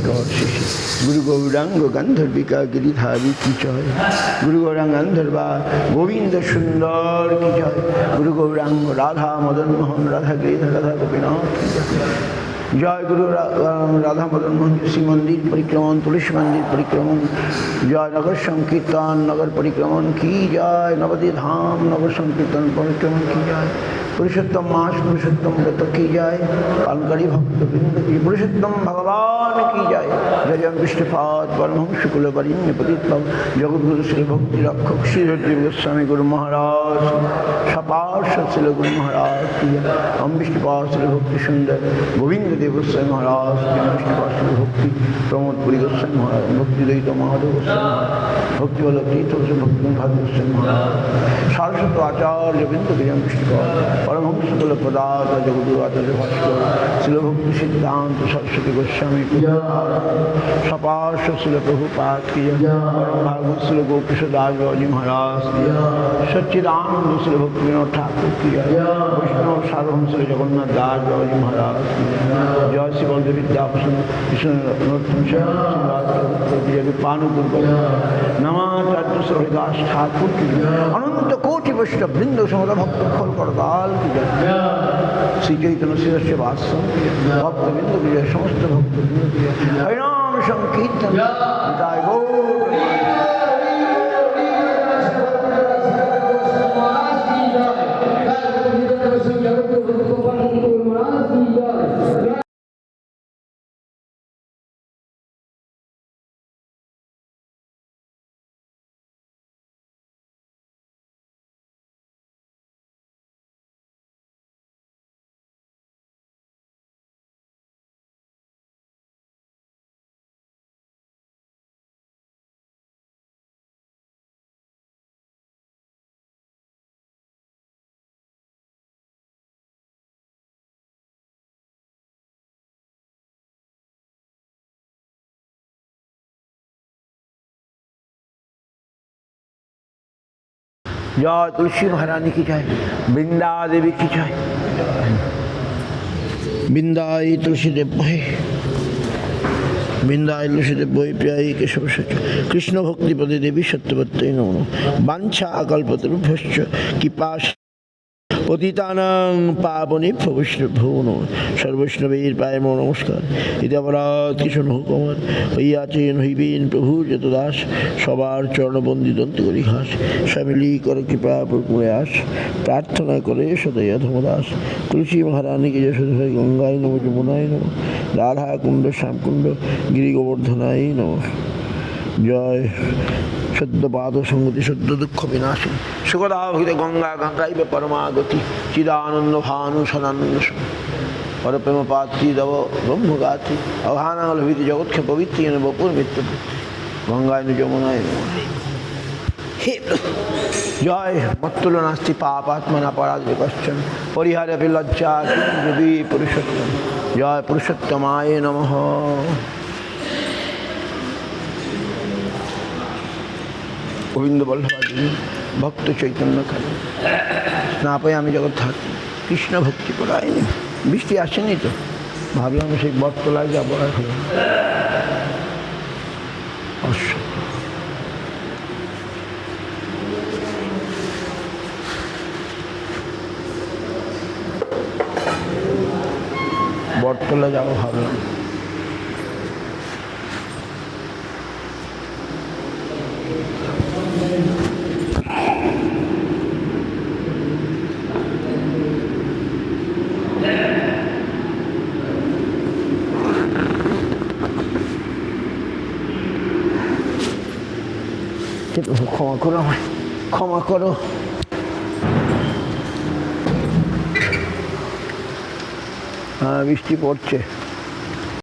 कर शिशि गुरु गौरांग गंधर्विका गिरिधारी की जय गुरु गौरांग गंधर्वा गोविंद सुंदर की जय गुरु गौरांग राधा मदन मोहन राधा गिरिधर राधा गोपीनाथ की जय गुरु राधा मदन मोहन श्री मंदिर परिक्रमण तुलसी मंदिर परिक्रमण जय नगर संकीर्तन नगर परिक्रमण की जय नवदीप धाम नगर संकीर्तन परिक्रमण की जय पुरुषोत्तम मास पुरुषोत्तम व्रत की जाए पालनकारी भक्त वृंद की पुरुषोत्तम भगवान की जाए जय जय विष्णुपाद परमहंस कुल वरिण्य पतित जगद्गुरु श्री भक्ति रक्षक श्री हरिदेव गोस्वामी गुरु महाराज सपार्श श्री गुरु महाराज की जय हम विष्णुपाद श्री भक्ति सुंदर गोविंद देव गोस्वामी महाराज विष्णुपाद श्री भक्ति प्रमोद पुरी गोस्वामी महाराज भक्ति दयित महादेव गोस्वामी भक्ति वल्लभ तीर्थ भक्ति भाग गोस्वामी महाराज सारस्वत आचार्य वृंद विजय विष्णुपाद परमहंस कुल पदार्थ जगद्गुरु आचार्य भास्कर शिल भक्ति सिद्धांत सरस्वती गोस्वामी सपार्श शिल प्रभुपाद की भागवत शिल गोपीशदास जी महाराज की सच्चिदानंद शिल भक्ति विनोद ठाकुर की वैष्णव सार्वभौम श्री जगन्नाथ दास जी महाराज की जय श्री बलदेव विद्याभूषण कृष्ण पानुपुर नमाचार्य श्री हरिदास ठाकुर की अनंत कोटि वैष्णव वृंद समद भक्त फल करदाल की जय श्री चैतन्य श्री वास्तव भक्त बिंदु की जय समस्त भक्त बिंदु की जय हरिनाम संकीर्तन जय गौर जय तुलसी महारानी की जय वृंदा देवी की जय वृंदाई तुलसी देव भय वृंदाई तुलसी देव भय प्रियाई केशव सच कृष्ण भक्ति पदे देवी सत्यवत्ते नमो वांछा अकल्पतरुभ्यश्च कृपा पतितानां पावनेभ्यो वैष्णवेभ्यो सर्वैष्णवेर पाय नमस्कार इति अपराध किशोर हुकुमार हইয়াছেন হইবেন প্রভু যত দাস সবার চরণবন্দি দন্ত করি ঘাস স্বামীলি করে কৃপা প্রয়াস প্রার্থনা করে সদয় ধর্মদাস তুলসী মহারানী की जय सदय गंगाय नमो যমুনায় नमो राधा कुंड श्याम कुंड गिरि गोवर्धनाय नमो जय शुद्ध पाद संगति शुद्ध दुख विनाशी सुखदाभित गंगा गंगाई परमागति चिदानंद भानु सदानंद पर प्रेम पात्री दव ब्रह्मगात्री अभानालभित जगत्खे पवित्री बपुर मित्र गंगाय जमुनाय जय मत्तुल नास्ति पापात्मना पराध कश्चन परिहारे लज्जा देवी पुरुषोत्तम जय पुरुषोत्तमाय नमः गोविंद बल्लभाजी भक्त चैतन्य खाली स्नापयामी जगद्धात्री कृष्ण भक्ति परायणी বৃষ্টি আসেনি তো ভাবলাম সেই বটতলায় যাবো আর হলো বটতলা যাবো ভাবলাম ক্ষমা করো আমায় ক্ষমা করো বৃষ্টি পড়ছে